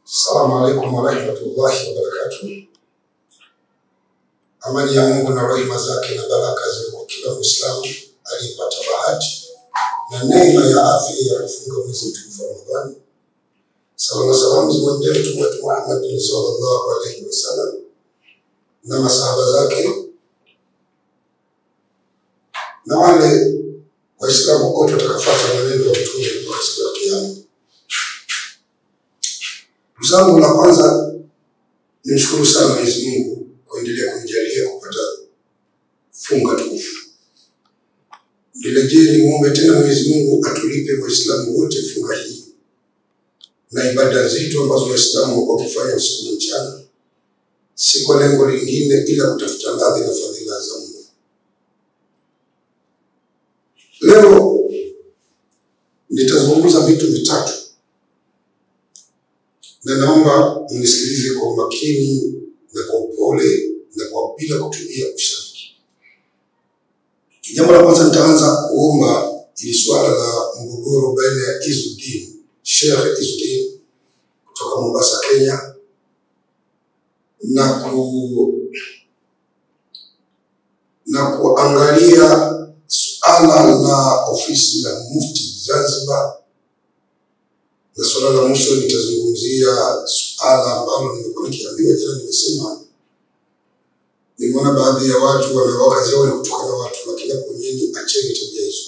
Assalamu alaikum wa rahmatullahi wa barakatuh. Amani ya Mungu na rehema zake na baraka ziwe kwa kila Muislamu aliyepata bahati na neema ya afya ya kufunga mwezi mtukufu wa Ramadhani. Salamu zimwendee Mtume wetu Muhammad sallallahu alaihi wasallam na masahaba zake na wale Waislamu wote watakaofuata mwenendo wa Mtume kwa siku ya Kiyama. Zangu la kwanza nimshukuru sana Mwenyezi Mungu kuendelea kunijalia kupata funga tukufu. Nilejee nimuombe tena Mwenyezi Mungu atulipe Waislamu wote funga hii na ibada nzito ambazo Waislamu wako kufanya usiku na mchana, si kwa lengo lingine ila kutafuta radhi na fadhila za Mungu. Leo nitazungumza vitu vitatu na naomba mnisikilize kwa umakini na kwa upole na kwa bila kutumia ushabiki. Jambo la kwanza, nitaanza kuomba ili swala la mgogoro baina ya Izzuddin, Sheikh Izzuddin kutoka Mombasa, Kenya, na kuangalia suala la ofisi ya Mufti Zanzibar. Na swala la mwisho nitazungumzia suala ambalo nimekuwa nikiambiwa jana. Nimesema nimeona baadhi ya watu wamewakazi wao kutoka na watu, lakini kwenyewe acheni tabia hizo.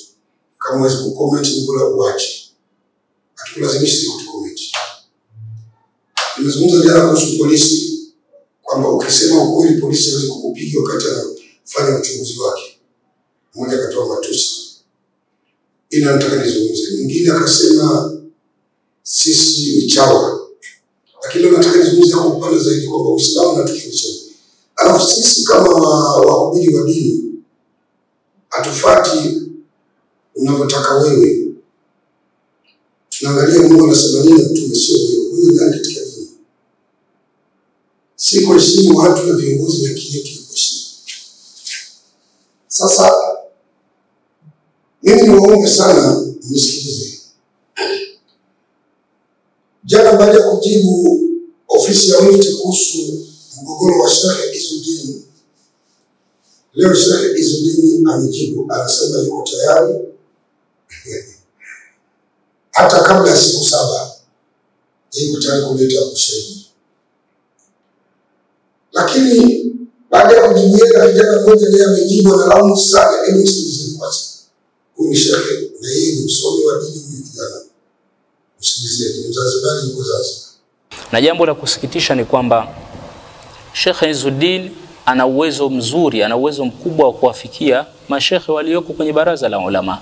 Kama huwezi kucomment ni bora uache, hatukulazimisha kucomment. Nimezungumza jana kuhusu polisi kwamba ukisema ukweli polisi hawezi kukupiga wakati anafanya uchunguzi wake. Mmoja akatoa matusi, ina nataka nizungumze. Mwingine akasema sisi ni chawa, lakini leo nataka nizungumze kwa upana zaidi kwamba Uislamu unatufundisha. Alafu sisi kama wahubiri wa dini hatufati unavyotaka wewe. Tunaangalia Mungu anasema nini na Mtume sio wewe. Wewe nani katika dini? Si kuheshimu watu na viongozi wa kijeshi kuheshimu. Sasa mimi niwaombe sana mnisikilize. Jana baada ya kujibu ofisi ya Mufti kuhusu mgogoro wa Sheikh Izzuddin, leo Sheikh Izzuddin amejibu, anasema yuko tayari hata kabla ya siku 7 yuko tayari kuleta ushahidi. Lakini baada ya kujibu yeye, kijana mmoja ndiye amejibu na laumu sana. Hebu msikilize kwanza. Huyu ni Sheikh na yeye ni msomi wa dini, huyu kijana. Na jambo la kusikitisha ni kwamba Sheikh Izzuddin ana uwezo mzuri, ana uwezo mkubwa wa kuwafikia mashekhe walioko kwenye baraza la ulama.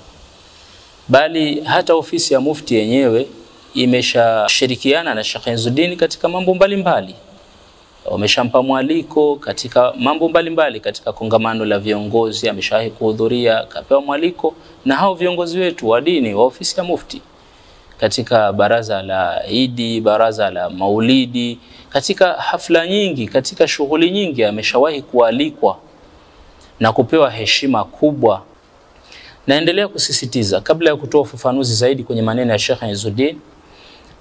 Bali hata ofisi ya Mufti yenyewe imeshashirikiana na Sheikh Izzuddin katika mambo mbalimbali. Wameshampa mwaliko katika mambo mbalimbali, katika kongamano la viongozi ameshawahi kuhudhuria, kapewa mwaliko na hao viongozi wetu wa dini wa ofisi ya Mufti. Katika baraza la Idi, baraza la Maulidi, katika hafla nyingi, katika shughuli nyingi ameshawahi kualikwa na kupewa heshima kubwa. Naendelea kusisitiza, kabla ya kutoa ufafanuzi zaidi kwenye maneno ya Sheikh Izzuddin,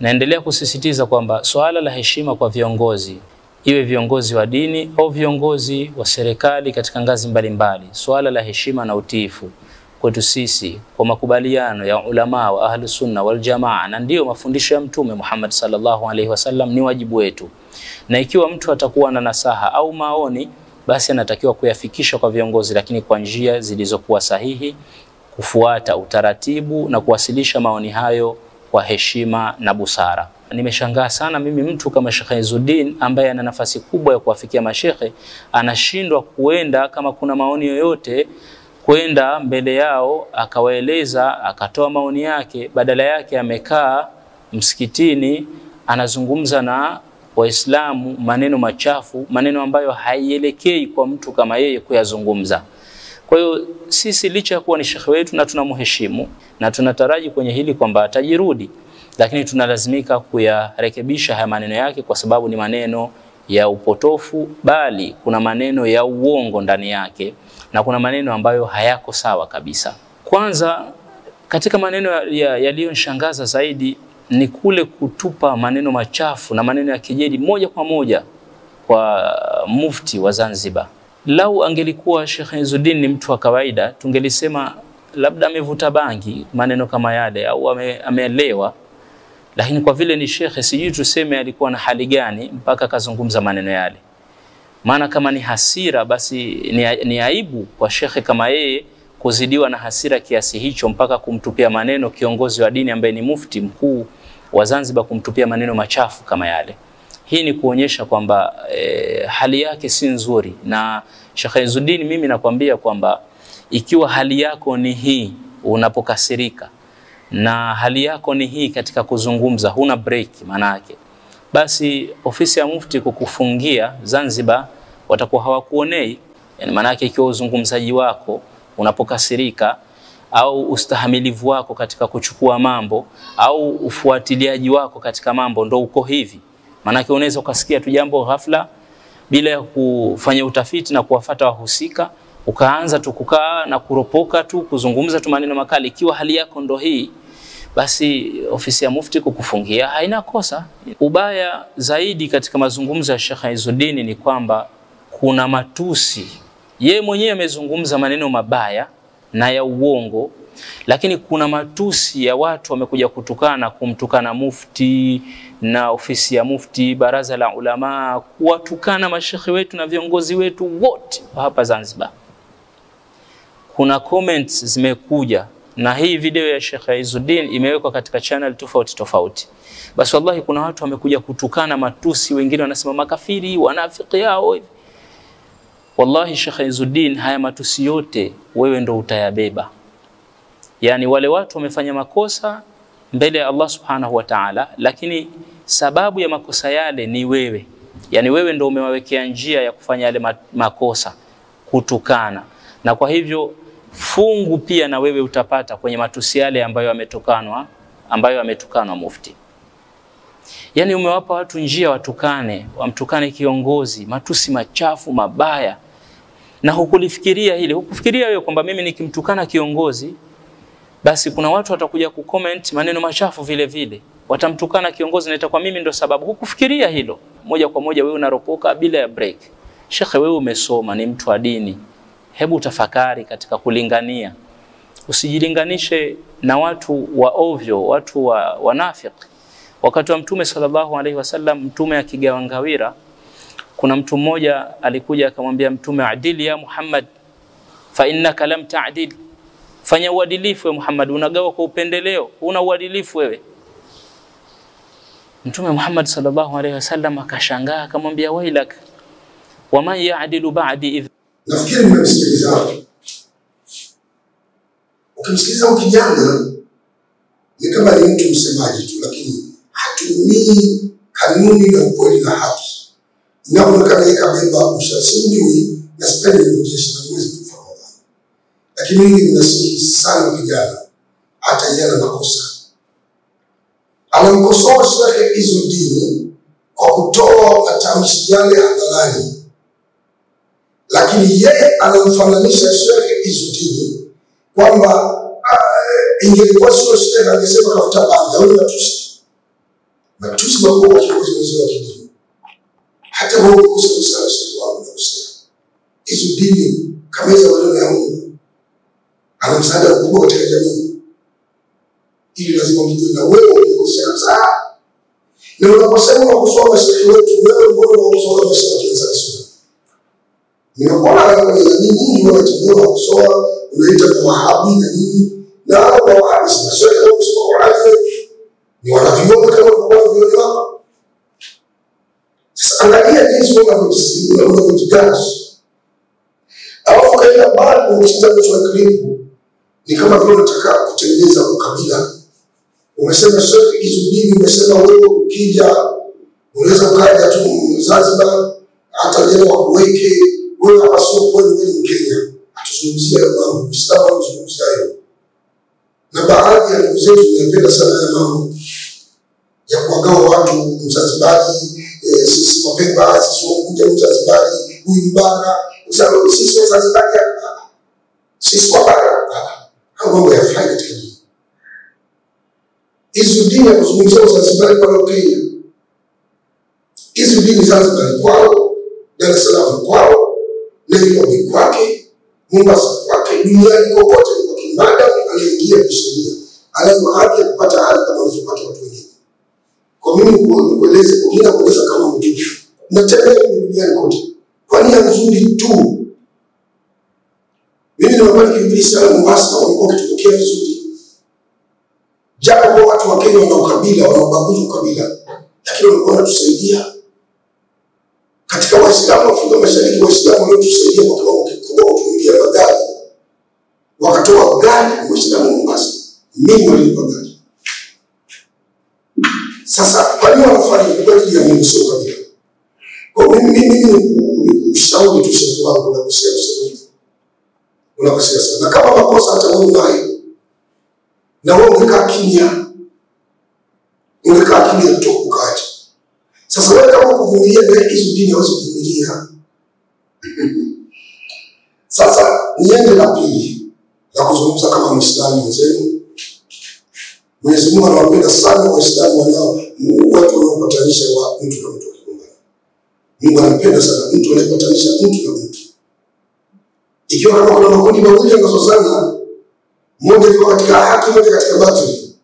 naendelea kusisitiza kwamba swala la heshima kwa viongozi, iwe viongozi wa dini au viongozi wa serikali katika ngazi mbalimbali, swala la heshima na utiifu kwetu sisi kwa makubaliano ya ulama wa ahlu sunna wal jamaa, na ndio mafundisho ya Mtume Muhammad sallallahu alaihi wasallam, ni wajibu wetu. Na ikiwa mtu atakuwa na nasaha au maoni, basi anatakiwa kuyafikisha kwa viongozi, lakini kwa njia zilizokuwa sahihi, kufuata utaratibu na kuwasilisha maoni hayo kwa heshima na busara. Nimeshangaa sana mimi mtu kama Sheikh Izzuddin ambaye ana nafasi kubwa ya kuwafikia mashekhe anashindwa kuenda kama kuna maoni yoyote kwenda mbele yao akawaeleza, akatoa maoni yake. Badala yake amekaa msikitini anazungumza na Waislamu maneno machafu, maneno ambayo haielekei kwa mtu kama yeye kuyazungumza. Kwa hiyo sisi licha ya kuwa ni shekhe wetu na tunamheshimu na tunataraji kwenye hili kwamba atajirudi, lakini tunalazimika kuyarekebisha haya maneno yake kwa sababu ni maneno ya upotofu, bali kuna maneno ya uongo ndani yake na kuna maneno ambayo hayako sawa kabisa. Kwanza katika maneno yaliyonishangaza zaidi ni kule kutupa maneno machafu na maneno ya kejeli moja kwa moja kwa mufti wa Zanzibar. Lau angelikuwa Sheikh Izzuddin ni mtu wa kawaida, tungelisema labda amevuta bangi, maneno kama yale, au ameelewa. Lakini kwa vile ni Sheikh, sijui tuseme alikuwa na hali gani mpaka kazungumza maneno yale. Maana kama ni hasira, basi ni aibu kwa Sheikh kama yeye kuzidiwa na hasira kiasi hicho mpaka kumtupia maneno kiongozi wa dini ambaye ni mufti mkuu wa Zanzibar, kumtupia maneno machafu kama yale. Hii ni kuonyesha kwamba hali yake si nzuri. Na Sheikh Izzuddin, mimi nakwambia kwamba ikiwa hali yako ni hii unapokasirika, na hali yako ni hii katika kuzungumza, huna break manake, basi ofisi ya mufti kukufungia Zanzibar watakuwa hawakuonei. Yani manake ikiwa uzungumzaji wako unapokasirika, au ustahamilivu wako katika kuchukua mambo, au ufuatiliaji wako katika mambo ndo uko hivi, manake unaweza ukasikia tu jambo ghafla bila ya kufanya utafiti na kuwafuata wahusika, ukaanza tu kukaa na kuropoka tu kuzungumza tu maneno makali. Ikiwa hali yako ndo hii, basi ofisi ya mufti kukufungia haina kosa. Ubaya zaidi katika mazungumzo ya Sheikh Izzuddin ni kwamba kuna matusi. Yeye mwenyewe amezungumza maneno mabaya na ya uongo, lakini kuna matusi ya watu wamekuja kutukana, kumtukana mufti na ofisi ya mufti, baraza la ulama, kuwatukana mashekhi wetu na viongozi wetu wote hapa Zanzibar. Kuna comments zimekuja, na hii video ya Sheikh Izzuddin imewekwa katika channel tofauti. Basi wallahi kuna watu wamekuja kutukana matusi, wengine wanasema makafiri, wanafiki yao. Wallahi Sheikh Izzuddin, haya matusi yote wewe ndo utayabeba. Yani wale watu wamefanya makosa mbele ya Allah Subhanahu wa Ta'ala, lakini sababu ya makosa yale ni wewe. Yani wewe ndo umewawekea njia ya kufanya yale makosa, kutukana. Na kwa hivyo fungu pia na wewe utapata kwenye matusi yale ambayo ametukanwa mufti. Yani umewapa watu njia watukane, wamtukane kiongozi, matusi machafu mabaya, na hukulifikiria hili. Hukufikiria wewe kwamba mimi nikimtukana kiongozi, basi kuna watu watakuja kucomment maneno machafu vile vile, watamtukana kiongozi na itakuwa mimi ndo sababu. Hukufikiria hilo. Moja kwa moja wewe unaropoka bila ya break. Sheikh, wewe umesoma, ni mtu wa dini, hebu tafakari katika kulingania. Usijilinganishe na watu wa ovyo, watu wa wanafiki. Wakati wa Mtume sallallahu alaihi wasallam, Mtume akigawa ngawira, kuna mtu mmoja alikuja akamwambia Mtume, adili ya Muhammad fa innaka lam ta'dil. Fanya uadilifu ya Muhammad, unagawa kwa upendeleo, una uadilifu wewe. Mtume Muhammad sallallahu alaihi wasallam akashangaa, akamwambia wailak wa man ya'dilu ba'di idh. Nafikiri mmemsikiliza. Ukimsikiliza kijana ni kama ni mtu msemaji tu, lakini hatumii kanuni na ukweli na haki. Inaonekana yeye kabeba mshasijui na sipendi kujeshi na tuwezi kufahamu. Lakini mimi ninasikia sana kijana hata yeye ana makosa. Anamkosoa Sheikh Izzuddin kwa kutoa matamshi yale hadharani. Lakini yeye anamfananisha Sheikh Izzuddin kwamba ingelikuwa sio Sheikh angesema kafuta bangi au matusi. Matusi makubwa kwa kiongozi wa dini. Hata wao kusema Sheikh wao na kusema Izzuddin kameza maneno ya Mungu. Ana msaada mkubwa katika jamii. Ili lazima mjue na wewe unakosea sana. Na unaposema kusoma Sheikh wetu, wewe mbona unasoma Sheikh sana? Ninakuona kwenye nini wanatembea kusoma, unaita kwa Wahabi na nini? Na Wahabi sio Sheikh kusoma Qur'ani. Ni wanaviona kama wanavyoona wao. Sasa angalia jinsi unavyojigaji. Alafu kaenda bado ukitaka kuchukua klipu, ni kama vile unataka kutengeneza ukabila. Umesema Sheikh Izzuddin, umesema wewe ukija unaweza ukaja tu Zanzibar, hata leo wakuweke wewe hapa, sio kweli wewe Mkenya. Atuzungumzia mambo Muislamu anazungumzia hiyo. Na baadhi ya ndugu zetu wanapenda sana ya mambo ya kuwagawa watu Mzanzibari, sisi Wapemba, sisi Waunguja Mzanzibari, huyu Mbara, sisi Wazanzibari, sisi Wabara. Hayo mambo yafai katika dini. Izudini akuzungumzia Zanzibar kwa Kenya. Izudini Zanzibar kwao, Dar es Salaam kwao, Nairobi kwake, Mombasa kwake, duniani kokote kwa kimada anaingia kisheria. Ana haki ya kupata haki kama wanazopata watu wengine. Kwa mimi kueleza kama mtu. Natembea duniani kote. Kwa nia nzuri tu. Mimi nimepata kiburi sana Mombasa, walikuwa kitokea vizuri. Japo kwa watu wa Kenya wana ukabila, wana ubaguzi ukabila, lakini walikuwa wanatusaidia. Katika Waislamu wa Afrika Mashariki, Waislamu waliotusaidia kwa kiwango kikubwa kutununulia magari. Wakatoa gari Waislamu wa Mombasa. Mimi walinipa gari. Sasa kwa nini wanafanya kwa ajili ya Mungu sio kabila? Kwa mimi ushauri tu shehe wangu na kusema hivi. Unakosea sana. Na kama makosa hata wewe unayo, na wewe ungekaa kimya tu ukaacha. Sasa wewe kama kuvumilia na hizo dini hawezi kuvumilia. Sasa niende la pili la kuzungumza kama Muislamu mwenzenu. Mwenyezi Mungu anawapenda sana Waislamu watu wanaopatanisha wa mtu na mtu. Mungu anampenda sana mtu anayepatanisha mtu na mtu. Ikiwa kama kuna makundi mawili yanazozana, mmoja yuko katika haki, mmoja katika batili,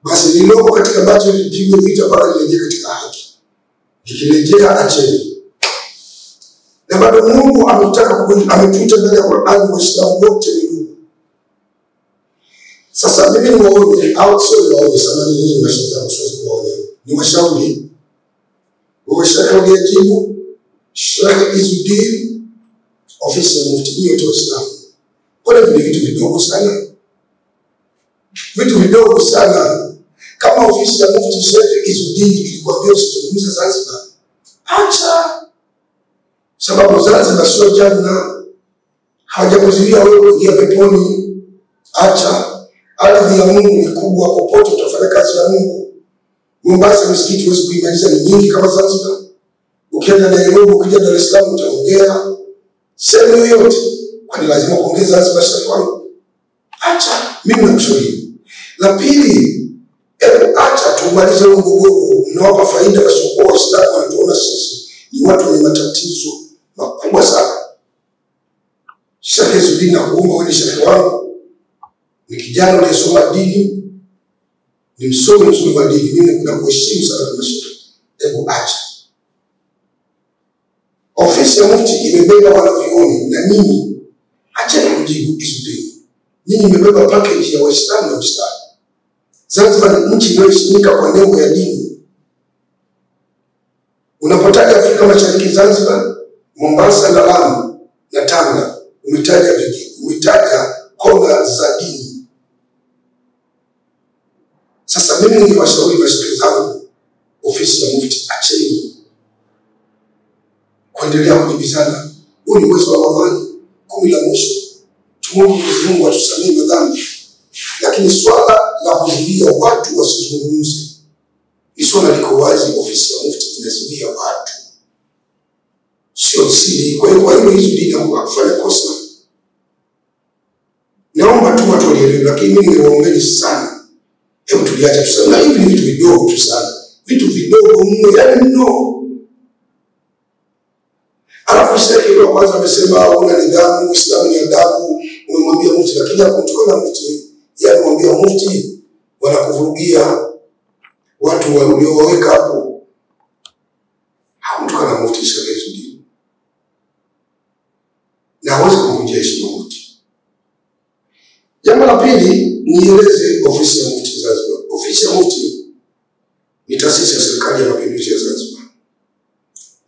basi liloko katika batili lipigwe vita mpaka lirejee katika haki. Likirejea acheni. Na bado Mungu ametuita ndani ya Qur'an Waislamu wote ni ndugu. Sasa mimi ni waonye au sio waonye sana ni mashaka msozi waonye. Ni mashauri. Washauri yajibu Sheikh Izudin ofisi ya mufti yote wa Islam. Kwa ni vitu vidogo sana. Vitu vidogo sana. Kama ofisi ya mufti Sheikh Izudin ilikwambia usizungumze Zanzibar, acha. Sababu Zanzibar sio janna. Hawajakuzuia wewe kuingia peponi. Acha. Ardhi ya Mungu ni kubwa, popote utafanya kazi ya Mungu. Mombasa msikiti huwezi kuimaliza ni nyingi kama Zanzibar. Ukienda Nairobi, ukija Dar es Salaam utaongea. Sehemu yoyote, kwani lazima kuongea Zanzibar shari wangu? Acha, mimi nakushauri. La pili, acha tumalize mgogoro. Mnawapa faida wasiokuwa Waislamu wanatuona sisi ni watu wenye matatizo makubwa sana. Sheikh Izudin nakuomba wewe ni sheikh wangu. Ni kijana anayesoma dini. Ni msomi mzuri wa dini. Mimi nakuheshimu sana kama sheikh. Hebu acha. Ofisi ya mufti imebeba wanavyuoni na nyinyi acheni kujibu Izudin. Nyinyi mmebeba package ya Waislamu na Waislamu. Zanzibar ni nchi inayoheshimika kwa nembo ya dini. Unapotaja Afrika Mashariki, Zanzibar, Mombasa na Lamu na Tanga, umetaja konga za dini. Sasa mimi ningewashauri mashaikh zangu, ofisi ya mufti acheni kuendelea kujibizana. Huu ni mwezi wa Ramadhani, 10 la mwisho. Tumuombe Mungu atusamehe madhambi. Lakini swala la kuzuia watu wasizungumze ni swala liko wazi. Ofisi ya mufti inazuia watu, sio siri. Kwa hiyo hizo dini hakufanya kosa. Naomba tu watu walielewe, lakini mimi ningewaombeni sana, hebu tuliache tuseme hivi ni vitu vidogo tu sana. Vitu vidogo mno, yani mno. Alafu sheikh wa kwanza amesema una nidhamu, Uislamu ni adabu, umemwambia mufti, lakini hakumtukana mufti. Yeye amemwambia mufti wanakuvurugia watu walioweka hapo. Hakumtukana mufti Sheikh Izudin. Na hawezi kumvunjia heshima mufti. Jambo la pili, nieleze ofisi ya mufti Zanzibar. Ofisi ya mufti ni taasisi ya serikali ya mapinduzi ya Zanzibar.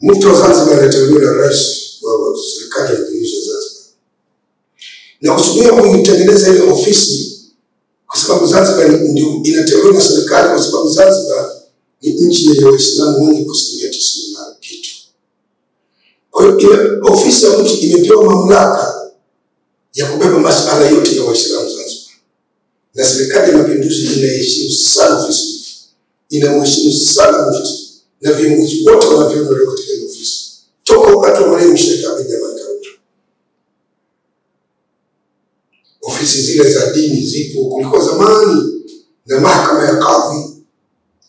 Mufti wa Zanzibar anateuliwa na rais wa serikali ya mapinduzi ya Zanzibar. Na kusudia kuitengeneza ile ofisi kwa sababu Zanzibar ndio inateuliwa na serikali, kwa sababu Zanzibar ni nchi yenye Waislamu wengi kwa 90% na kitu. Kwa hiyo ile ofisi ya mufti imepewa mamlaka ya kubeba masuala yote ya Waislamu Zanzibar. Na serikali ya mapinduzi inaheshimu sana ofisi. Inamheshimu sana mufti na viongozi wote wanavyoondolewa katika ile ofisi. Toka wakati wa marehemu Sheikh Abdul Karim. Ofisi zile za dini zipo, kulikuwa zamani na mahakama ya kadhi.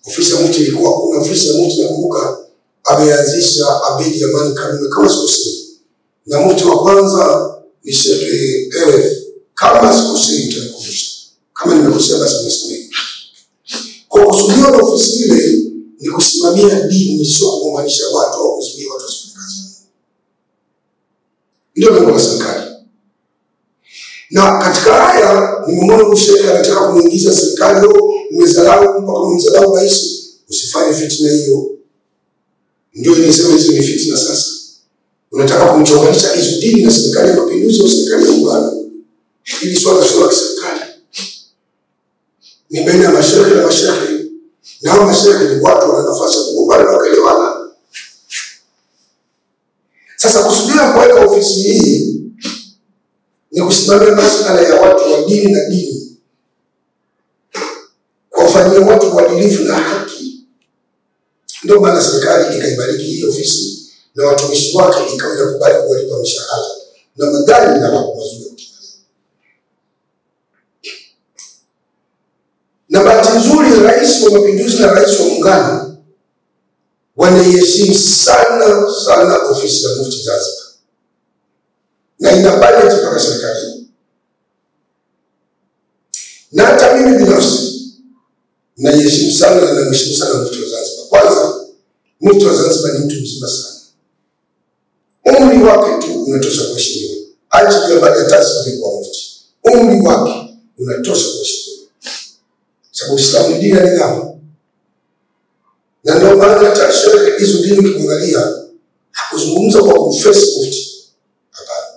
Ofisi ya mufti ilikuwa kuna ofisi ya mufti, nakumbuka ameanzisha Abedi Amani Karume kama sikosei, na mufti wa kwanza ni Sheikh Eref kama sikosei, mtanikumbusha kama nimekosea basi nisamehe. Kwa kusudio la ofisi ile ni kusimamia dini, sio kuunganisha watu au kuzuia watu wasifanye kazi. Ndio lengo la serikali. Na katika haya nimemwona mshehe anataka kumuingiza serikali leo, umezarau mpaka umemzarau rais, usifanye fitna hiyo. Ndio inasema hizo ni fitna sasa. Unataka kumchonganisha Izudini na serikali ya mapinduzi au serikali ya muungano. Hili swala sio la serikali. Ni baina ya mashehe na mashehe. Na hao mashehe ni watu wana nafasi ya kugombana na kuelewana. Sasa kusudia kuweka ofisi hii ni kusimamia masuala ya watu wa dini na dini, kuwafanyia watu uadilifu na haki. Ndio maana serikali ikaibariki hii ofisi na watumishi wake ikawa inakubali kuwalipa mishahara na magari na mambo mazuri. Na bahati nzuri rais wa mapinduzi na rais wa muungano wanaiheshimu sana sana ofisi ya Mufti Zanzibar, na ina bajeti mpaka serikali. Na hata mimi binafsi naiheshimu sana na namheshimu sana Mufti wa Zanzibar. Kwanza, Mufti wa Zanzibar ni mtu mzima sana. Umri wake tu unatosha kuheshimiwa. Acha juu baada ya taasisi kwa Mufti. Umri wake unatosha kuheshimiwa. Sababu Uislamu ni dini ya nidhamu. Na ndio maana hata Sheikh Izudini kumwangalia hakuzungumza kwa kumfesi Mufti. Hapana.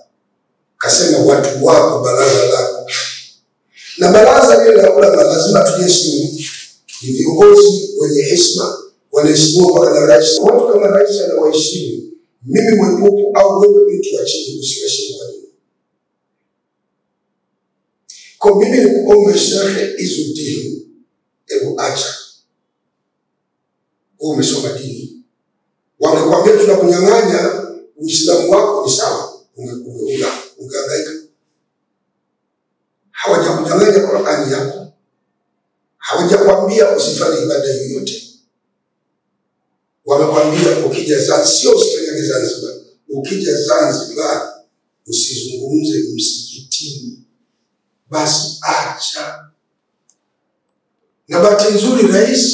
Kasema watu wako baraza lako. Na baraza lile la ulama lazima tujiheshimu. Ni viongozi wenye heshima, wanaheshimiwa mpaka na rais. Watu kama rais anawaheshimu, mimi mwepuku au wewe mtu wa chini usiheshimu kwa nini? Kwa mimi ni kuombe Sheikh Izudini, hebu acha. Wewe umesoma dini. Wangekwambia tunakunyang'anya Uislamu wako ni sawa, ungehangaika. Hawajakunyang'anya Qur'ani yako. Hawajakwambia usifanye ibada yoyote. Wamekwambia ukija Zanzibar, sio usifanye Zanzibar. Ukija Zanzibar usizungumze msikitini. Basi acha. Na bahati nzuri Rais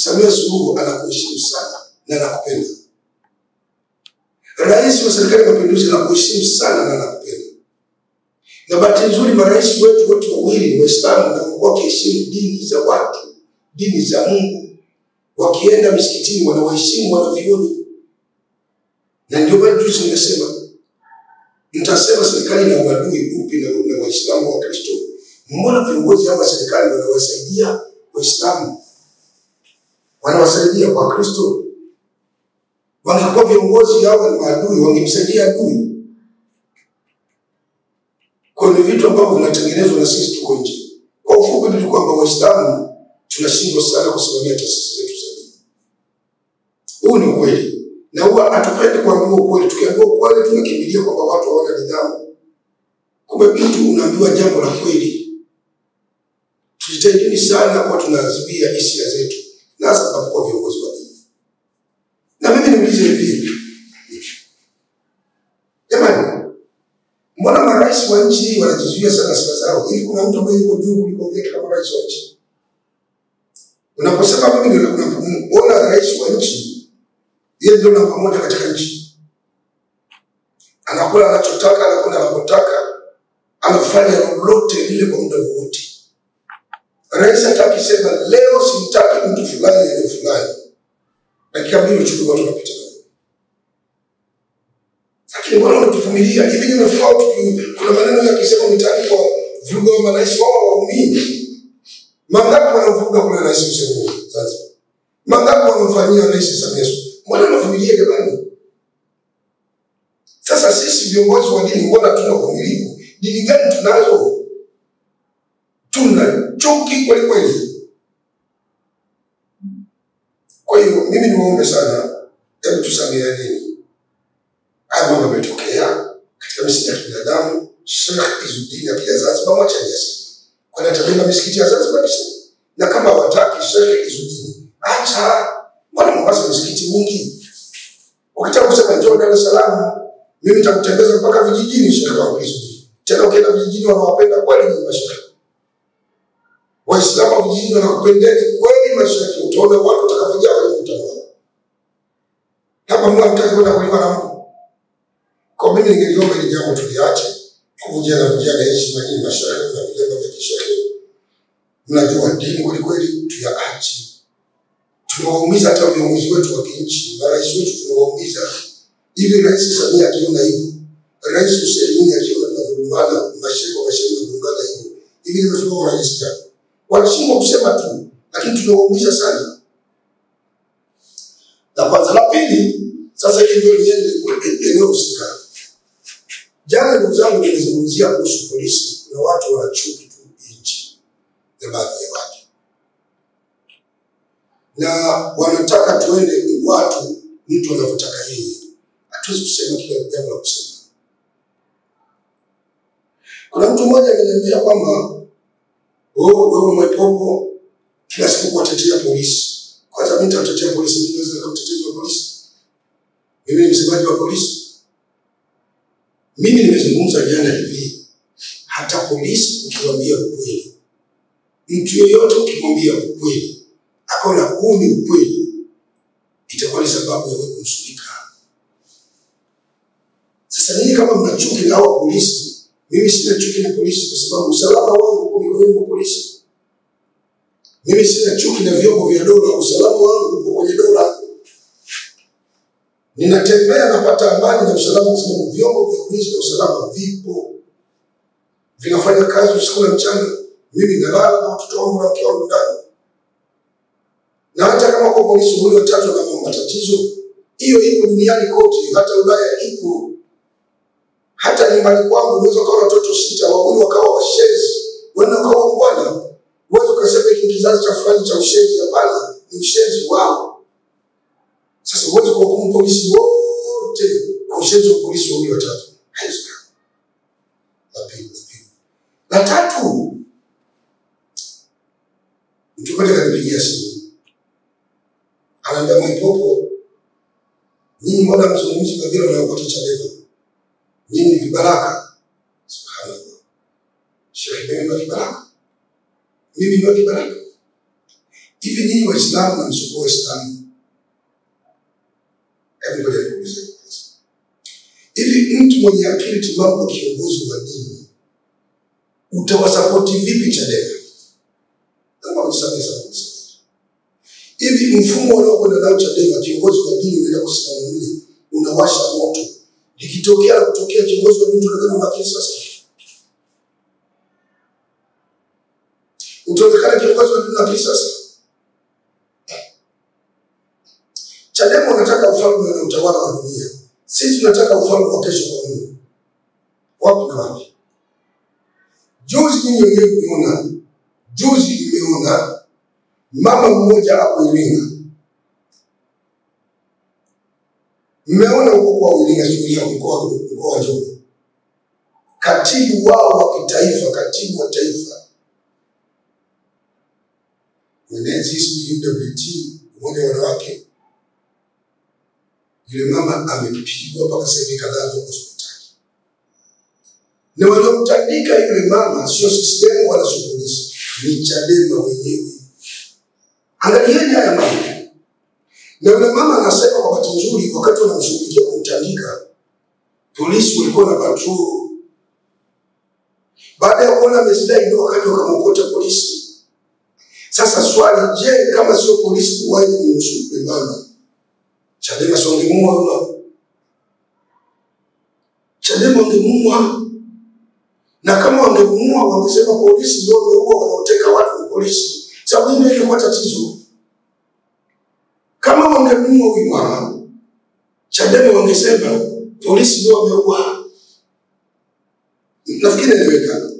Samia Suluhu anakuheshimu sana na anakupenda. Rais wa serikali ya mapinduzi anakuheshimu sana na anakupenda. Na bahati nzuri marais wetu wote wawili ni Waislamu na wakiheshimu dini za watu, dini za Mungu. Wakienda misikitini wanawaheshimu wanavyoni. Na ndio maana juzi nimesema, mtasema serikali na uadui upi na Waislamu wa Kristo. Mbona viongozi hawa serikali wanawasaidia Waislamu? Wanawasaidia kwa Kristo. Wangekuwa viongozi hawa ni maadui, wangemsaidia adui. Kwa ni vitu ambavyo vinatengenezwa na sisi tuko nje. Kwa ufupi ni kwamba Waislamu tunashindwa sana kusimamia taasisi zetu za dini. Huu ni ukweli. Na huwa hatupendi kuambiwa ukweli. Tukiambiwa ukweli tunakimbilia kwamba watu hawana nidhamu. Kumbe mtu unaambiwa jambo la kweli. Tujitahidi sana kwa tunaazibia hisia zetu. Na hasa tunapokuwa viongozi wa dini. Na mimi niulize hivi. Jamani, mbona marais wa nchi wanajizuia sana sifa zao? Ili kuna mtu ambaye yuko juu kuliko wengine kama rais wa nchi. Unaposema mimi ndio unaona rais wa nchi, yeye ndio namba moja katika nchi. Anakula anachotaka, anakula anapotaka, anafanya lolote lile kwa muda wote. Rais hata akisema leo simtaki mtu fulani ya fulani, dakika mbili uchukue watu wanapita nayo. Lakini mbona unatuvumilia? Hivi nimefika kuna maneno ya kisema mitaani kwa vuruga wa marais wao waumini. Mangapi wanavuruga kwa rais Museveni Zanzibar? Mangapi wanamfanyia rais Samia Suluhu? Mbona unavumilia jamani? Sasa sisi viongozi wa dini mbona tunavumilivu? Dini gani tunazo? Tuna chuki kweli kweli. Kwa hiyo mimi niwaombe sana, hebu tusameheane. Haya mambo yametokea katika misikiti ya binadamu. Sheikh Izudini akija Zanzibar mwacha niasi. Kwa nini atabeba misikiti ya Zanzibar kisha? Na kama wataki Sheikh Izudini, acha. Mbona Mombasa misikiti mingi? Ukitaka kusema njoo Dar es Salaam, mimi nitakutembeza mpaka vijijini Sheikh wangu Izudini. Tena ukienda vijijini wanawapenda kweli ni masheikh. Waislamu wa vijijini wanakupendeni kweli masheikh. Utaona watu watakapojaa kwenye mkutano wao. Hapa Mungu anataka kwenda kuliwa na Mungu. Kwa mimi ningeliomba ile jambo tuliache. Kuvujana heshima hii mashaikh na vilemba vya kisheria. Mnajua dini kweli kweli tuyaache. Tunawaumiza hata viongozi wetu wa kinchi, marais wetu tunawaumiza. Hivi Rais Samia akiona hivyo, Rais Hussein Mwinyi akiona tunavumbana, masheikh wanabungana hivyo. Hivi nimefika kwa rais gani? Wanashindwa kusema tu, lakini tunawaumiza sana. Na kwanza la pili, sasa hivi ndio niende eneo husika. Jana ndugu zangu nimezungumzia kuhusu polisi. Kuna watu wanachuki tu nchi na baadhi ya watu, na wanataka tuende watu mtu anavyotaka yeye. Hatuwezi kusema kila jambo la kusema. Kuna mtu mmoja ameniambia kwamba wewe Mwepopo kila siku kuwatetea polisi. Kwanza mimi nitatetea polisi, mimi naweza kumtetea polisi. Mimi ni msemaji wa polisi. Mimi nimezungumza jana hivi, hata polisi ukiwaambia ukweli, mtu yeyote ukimwambia ukweli, akaona huu ni ukweli, itakuwa ni sababu ya wewe kumshika. Sasa nini kama mna chuki na hao polisi? Mimi sina chuki na polisi kwa sababu usalama wangu uko mikononi mwa polisi. Mimi sina chuki na vyombo vya dola, usalama wangu uko kwenye dola. Ninatembea napata amani na usalama kwa sababu vyombo vya ulinzi na usalama vipo. Vinafanya kazi usiku na mchana. Mimi nalala na watoto wangu na mke wangu ndani. Na hata kama kwa polisi wale watatu na matatizo, hiyo ipo duniani kote, hata Ulaya ipo. Hata nyumbani kwangu unaweza kuwa watoto 6 wawili wakawa washenzi, wengine wakawa mbwana. Wewe ukasema hiki kizazi cha fulani cha ushenzi, hapana, ni ushenzi wao. Sasa wote kwa hukumu polisi wote kwa ushenzi wa polisi wawili watatu. Haiwezekani. La tatu, mtu mmoja kanipigia simu. Anaambia Mwepopo, nyinyi mbona mzungumzi kwa vile unayopata Chadema? Nyinyi ni vibaraka. Subhanallah. Sheikh mimi ni vibaraka. Mimi ni vibaraka. Hivi nyinyi Waislamu na msoko Waislamu, hebu ngoja nikuulize kwanza. Hivi mtu mwenye akili timamu kwa kiongozi wa dini, utawasapoti vipi Chadema? Kama msamehe sana. Hivi mfumo unaokwenda nao Chadema, kiongozi wa dini unaenda kusimama mle, unawasha moto. Ikitokea kutokea kiongozi wa dini tunataka mbaki sasa. Utaonekana kiongozi wa dini na sasa. Chadema wanataka ufalme na utawala wa dunia. Sisi tunataka ufalme wa kesho kwa Mungu. Wapi na wapi? Juzi nimeona mama mmoja hapo Iringa. Mmeona huko kwa Iringa shughuli ya mkoa wa Njombe. Katibu wao wa kitaifa, katibu wa taifa, mwenezi UWT, mmoja wa wanawake, yule mama amepigwa mpaka sasa hivi kalazwa hospitali. Na waliomtandika yule mama sio CCM wala sio polisi, ni Chadema wenyewe. Angalieni haya mambo. Na yule mama anasema kwa bahati nzuri wakati wanamshughulikia kumtandika, polisi walikuwa na patrol. Baada ya kuona amezidai ndio wakati wakamokota polisi. Sasa swali, je, kama sio polisi kuwahi kumshuhudia mama, Chadema sio wangemuua? Chadema wangemuua. Na kama wangemuua wangesema polisi ndio wameua, wanaoteka watu ni polisi. Sababu ndio ilikuwa tatizo. Kama wangemuua huyu mama, Chadema wangesema polisi ndio wameua. Nafikiri inaeleweka.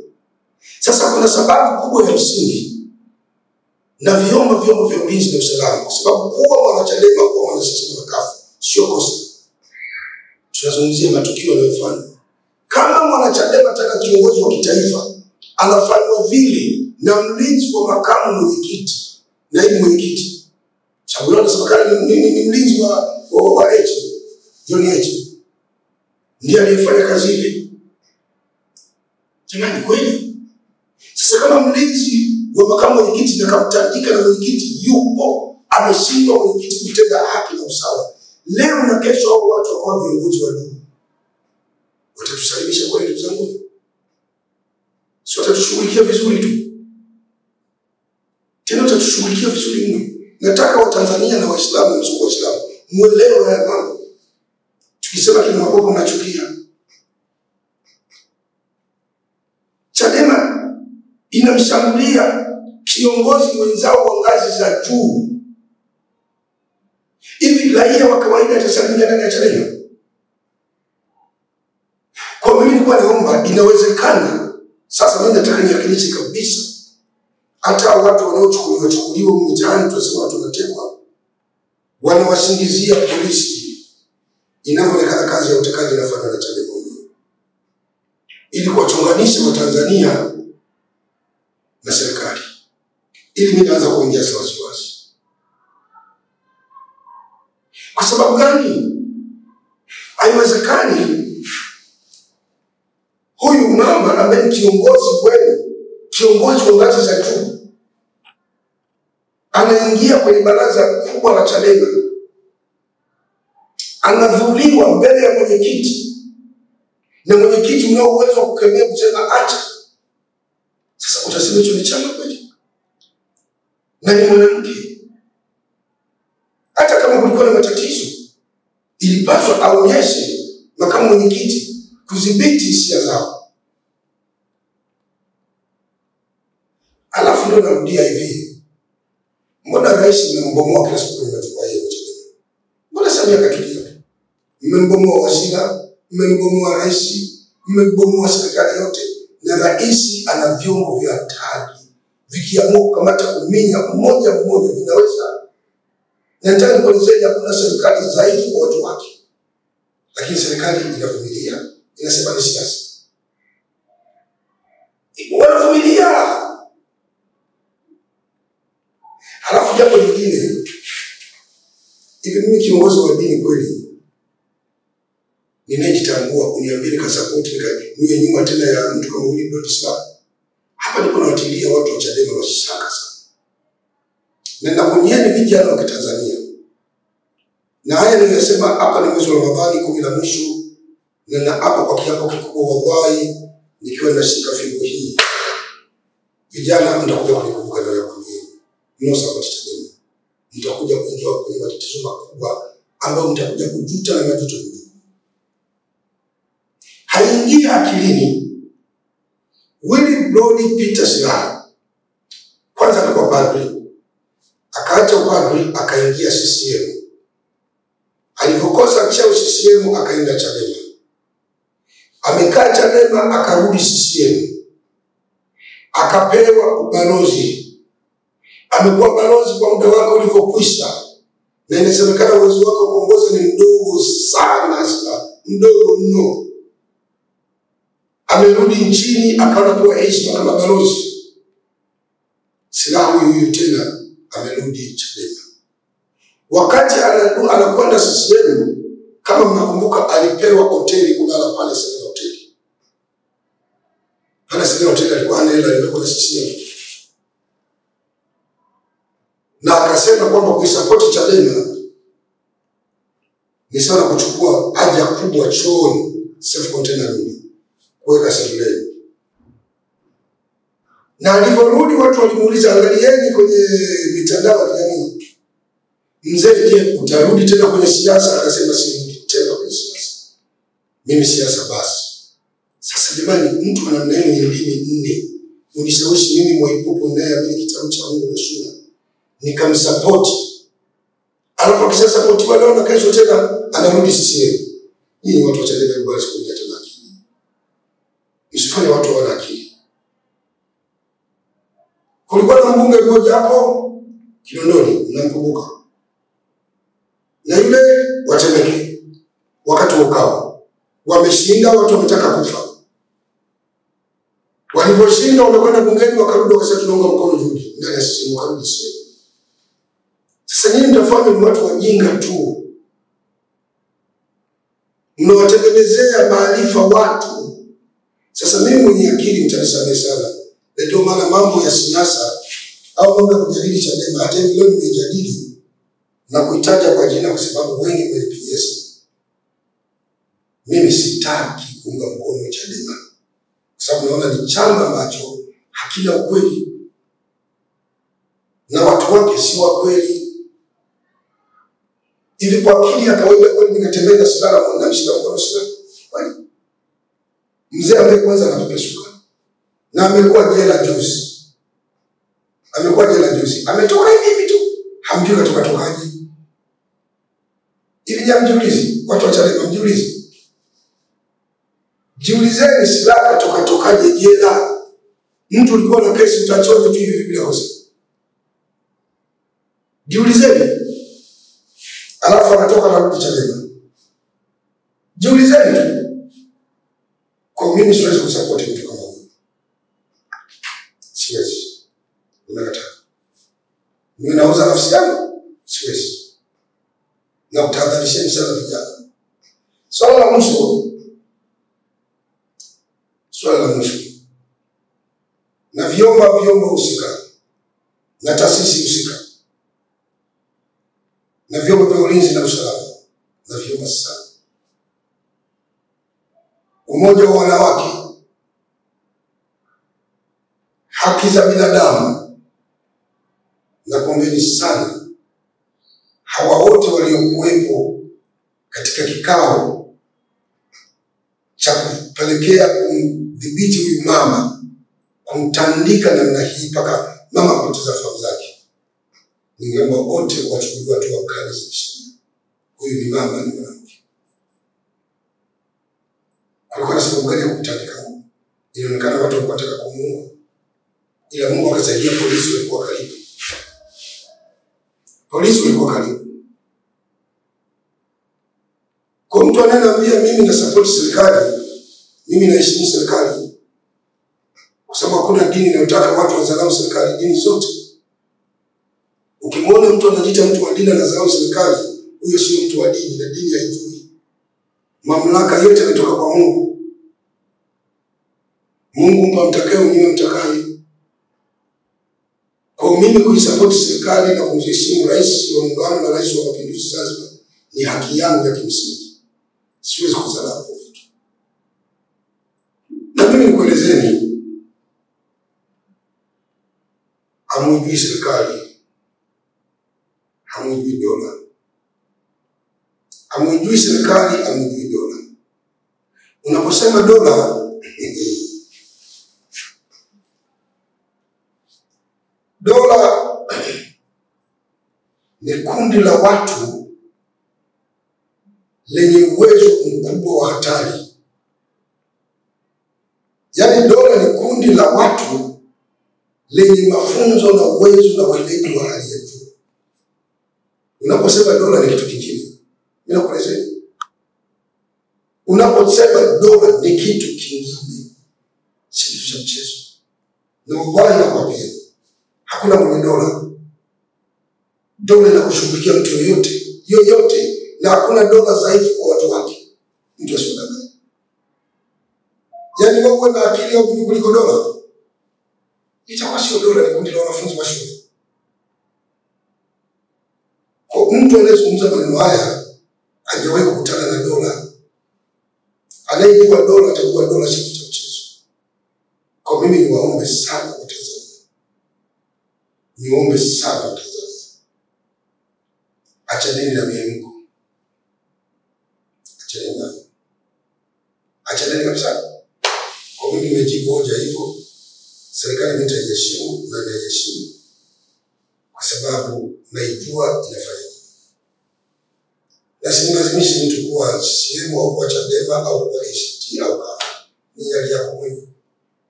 Sasa kuna sababu kubwa ya msingi na vyombo vya ulinzi na usalama, kwa sababu kuwa wanachadema kwa wanasisi na kafu sio kosa. Tunazungumzia matukio yanayofanywa. Kama mwanachadema tena kiongozi wa kitaifa anafanywa vile na mlinzi wa makamu mwenyekiti, naibu mwenyekiti. Sababu anasemekana ni mlinzi wa Heche, John Heche. Ndiye aliyefanya kazi ile. Jamani kweli? Sasa kama mlinzi wa makamu mwenyekiti na kamtandika na mwenyekiti yupo, ameshindwa mwenyekiti kutenda haki na usawa, leo na kesho hao watu wakawa viongozi wa juu, watatusalimisha kweli ndugu zangu? Sio watatushughulikia vizuri tu. Tena watatushughulikia vizuri mno. Nataka Watanzania na Waislamu na msoko Waislamu muelewe haya mambo. Tukisema kina Mapopo mnachukia. Chadema inamshambulia kiongozi mwenzao wa ngazi za juu. Hivi raia wa kawaida atasalimia ndani ya Chadema? Kwa mimi nilikuwa naomba inawezekana. Sasa mimi nataka niyakinishe kabisa. Hata watu wanaochukuliwa mtaani tunasema watu wanatekwa, wanawasingizia polisi. Inaonekana kazi ya utekaji inafanywa na Chadema ili kuwachonganisha Watanzania na serikali. Ili mimi naanza kuingia wasiwasi. Kwa sababu gani? Haiwezekani huyu mama ambaye kiongozi wenu, kiongozi wa ngazi za juu, anaingia kwenye baraza kubwa la Chadema, anavuliwa mbele ya mwenyekiti, na mwenyekiti unao uwezo wa kukemea kusema acha. Sasa utasema hicho ni chama kweli? Na ni mwanamke. Hata kama kulikuwa na matatizo, ilipaswa aonyeshe makamu mwenyekiti kudhibiti hisia zao. Alafu ndio narudia hivi. Mbona rais mmembomoa kila siku kwenye majukwaa ya Chadema? Mbona Samia katulia? Mmembomoa Wasira, mmembomoa rais, mmembomoa serikali yote, na rais ana vyombo vya hatari. Vikiamua kukamata kuminya mmoja mmoja vinaweza. Na nataka nikuelezeni hakuna serikali dhaifu kwa watu wake. Lakini serikali inavumilia, inasema ni siasa. Wanavumilia. Halafu jambo lingine, hivi mimi kiongozi wa dini kweli, ninajitambua uniambie nikasupport niwe nyuma tena ya mtu kama Willy Brodstar. Hapa ndipo nawatilia watu wa Chadema mashaka sana. Na nakonyeni vijana wa Tanzania. Na haya ninasema hapa ni mwezi wa Ramadhani 10 la mwisho, na hapa kwa kiapo kikubwa wallahi nikiwa nashika fimbo hii. Vijana mtakuja kunikumbuka leo kwa mimi. Mnaosapoti Chadema. Mtakuja kuingia kwenye matatizo makubwa ambayo mtakuja kujuta na majuto mengi. Haingii akilini Willy Brodstar silaha. Kwanza alikuwa padri, akaacha upadri akaingia CCM. Alipokosa cheo CCM akaenda Chadema. Amekaa Chadema akarudi CCM. Akapewa ubalozi. Amekuwa balozi kwa muda wake ulivyokwisha. Na inasemekana uwezo wake wa kuongoza ni mdogo sana, mdogo mno. Amerudi nchini akapewa heshima kama balozi. Silaha huyu tena amerudi Chadema. Wakati anakwenda CCM, kama mnakumbuka, alipewa hoteli kulala pale Serena hoteli. Pale Serena hoteli alikuwa anaenda alipewa na CCM. Na akasema kwamba kuisupport Chadema ni sana kuchukua haja kubwa chooni, self container room, kuweka sebuleni. Na aliporudi watu walimuuliza, angalieni kwenye mitandao ya kijamii, mzee, je, utarudi tena kwenye siasa? Akasema sirudi tena kwenye siasa. Mimi siasa basi. Sasa jamani, mtu ana namna hiyo ni ndimi 4. Unishawishi mimi Mwaipopo naye amini kitabu cha Mungu na Shura. Nikamsupport. Alafu kisha support leo na kesho tena anarudi CCM. Nyinyi watu wa Chadema basi kuja tena akili. Msifanye watu wana akili. Kulikuwa na mbunge mmoja hapo Kinondoni, mnakumbuka? Na yule Watemeke wakati ukao wameshinda, watu wametaka kufa. Waliposhinda wamekwenda bungeni wakarudi wakasema tunaunga mkono juhudi ndani ya CCM wakarudi sio. Sasa nyinyi mtafanya ni watu wajinga tu. Mnawatengenezea maarifa watu. Sasa mimi mwenye akili mtanisamehe sana. Ndio maana mambo ya siasa au mambo ya kujadili Chadema hata hivi leo nimejadili na kuitaja kwa jina kwa sababu wengi wamenipigia simu. Mimi sitaki kuunga mkono Chadema kwa sababu naona ni chama ambacho hakina ukweli na watu wake si wa kweli. Hivi kwa akili ya kawaida kweli ningetembea sigara na mshika mkono sigara kweli? Mzee ambaye kwanza anapepesuka na amekuwa jela juzi. Ametoka hivi tu. Hamjui tokaje. Hivi jamjiulizi watu wa Chadema mjiulizi. Jiulizeni silaha tokaje jela. Mtu ulikuwa na kesi utachoje tu hivi bila kosa. Jiulizeni. Alafu anatoka na rudi Chadema. Jiulizeni tu. Kwa mimi siwezi kusupport mtu kama huyo. Siwezi. Unakataa. Mimi nauza nafsi yangu? Siwezi. Na utahadharisheni sana vijana. Swala la mwisho. Na vyombo husika. Na taasisi husika. Na vyombo vya ulinzi na usalama. Na vyombo sana. Umoja wa wanawake. Haki za binadamu. Na kuombeni sana hawa wote waliokuwepo katika kikao cha kupelekea kumdhibiti huyu mama, kumtandika namna hii mpaka mama kupoteza fahamu zake. Ningeomba wote wachukuliwe hatua kali za kisheria. Huyu ni mama, ni mwanamke. Kulikuwa na sababu gani ya kumtandika? Ilionekana watu walikuwa wanataka kumuua. Ila Mungu akasaidia, polisi walikuwa karibu. Kwa mtu ananiambia mimi na support serikali, mimi naheshimu serikali. Kwa sababu hakuna dini inayotaka watu wazalao serikali, dini zote. Ukimwona mtu anajiita mtu wa dini na anazalao serikali, huyo sio mtu wa dini na dini haijui. Mamlaka yote yanatoka kwa Mungu. Mungu mpa mtakaye, mwenyewe mtakaye. Kwa mimi kuisupport serikali na kumheshimu rais wa muungano na rais wa mapinduzi Zanzibar ni haki yangu ya kimsingi. Siwezi kuzalaa kwa vitu. Na mimi nikuelezeni, hamujui serikali, hamujui dola. Hamujui serikali, hamujui dola. Unaposema dola, dola ni kundi la watu lenye uwezo mkubwa wa hatari. Yaani dola ni kundi la watu lenye mafunzo na uwezo na weledi wa hali ya juu. Unaposema dola ni kitu kingine. Ninakuelezea. Unaposema dola ni kitu kingine. Si kitu cha mchezo. Na wallahi nakwambia, hakuna mwenye dola. Dola inakushughulikia mtu yoyote, na hakuna dola dhaifu kwa watu wake. Mtu asiyodanganya. Yaani wewe una akili au kuliko dola? Itakuwa sio dola, ni kundi la wanafunzi wa shule. Kwa mtu anayezungumza maneno haya hajawahi kukutana na dola. Anayejua dola atakuwa dola cha mchezo. Kwa mimi niwaombe sana wa Tanzania. Niombe sana wa Tanzania. Achaneni na miemko. Achaneni nayo. Achaneni kabisa. Kwa mimi nimejibu hoja hivyo. Serikali nitaiheshimu na naiheshimu. Kwa sababu naijua inafanya nini. Na simlazimishi mtu kuwa CCM au kwa Chadema au kwa ACT au kwa ni hali yako mwenyewe.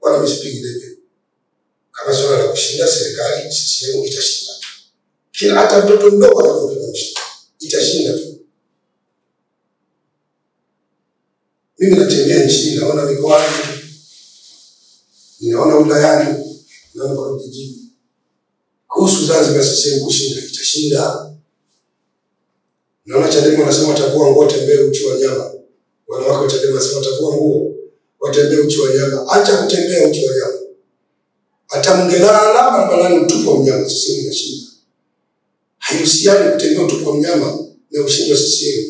Wala msipigi debe. Kama swala la kushinda serikali, CCM itashinda. Kila hata mtoto mdogo anapopiga mshindi itashinda tu. Mimi natembea nchini naona mikoa Ninaona wilayani, naona kwa kijiji. Kuhusu Zanzibar sisi kushinda, itashinda. Naona Chadema wanasema watakuwa nguo tembee uchi wa nyama. Wanawake wa Chadema wanasema watakuwa nguo watembee uchi wa nyama. Acha kutembea uchi wa nyama. Hata mngelala barabarani utupu wa mnyama, sisi inashinda. Haihusiani kutembea utupu wa mnyama na ushindi wa CCM.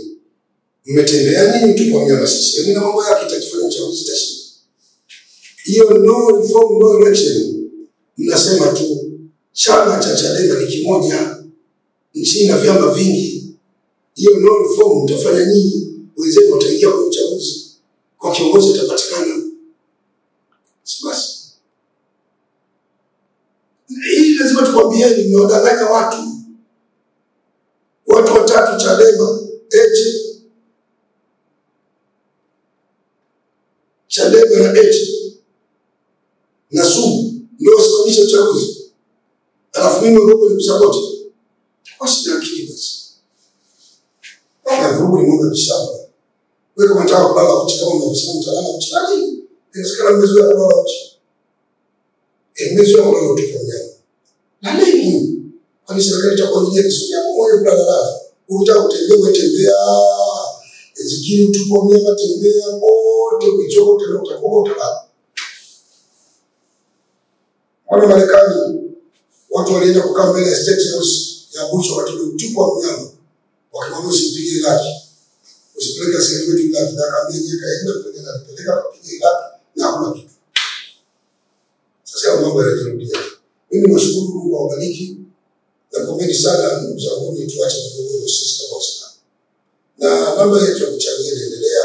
Mmetembea nini utupu wa mnyama sisi? Mimi na mambo yake itakifanya uchaguzi itashinda. Hiyo no reform no election. Mnasema tu chama cha Chadema ni kimoja. Nchi na vyama vingi. Hiyo no reform mtafanya nini? Wenzenu wataingia kwenye uchaguzi. Kwa kiongozi atapatikana. Basi. Hii lazima tukwambieni, mnawadanganya watu. Watu watatu Chadema, Chadema na na Sugu ndio wasimamisha uchaguzi. Alafu mimi ndio nikusapoti. Kwa shida akili basi. Kama vurugu ni mambo ya shamba. Wewe kama unataka kulala uchi kama unasema utalala uchi. Lakini inawezekana mmezoea kulala uchi. Mmezoea kulala uchi kwa mnyama. Na nini? Kwani serikali itakuonyesha kisudia mmoja kulala. Unataka kutembea zikiri utupo mnyama tembea pote ukichoka tena utakoga utalala. Wale Marekani watu walienda kukaa mbele ya State House ya Bush wakati utupo wa mnyama. Wakimwambia usipige laki. Usipeleke sehemu yetu laki na kaambia je kaenda peleka kupige laki na hakuna kitu. Sasa mambo yanajirudia. Mimi nashukuru Mungu awabariki. Na kuomeni sana ndugu zangu tuache migogoro sisi kama Waislamu. Na mambo yetu ya kuchangia endelea.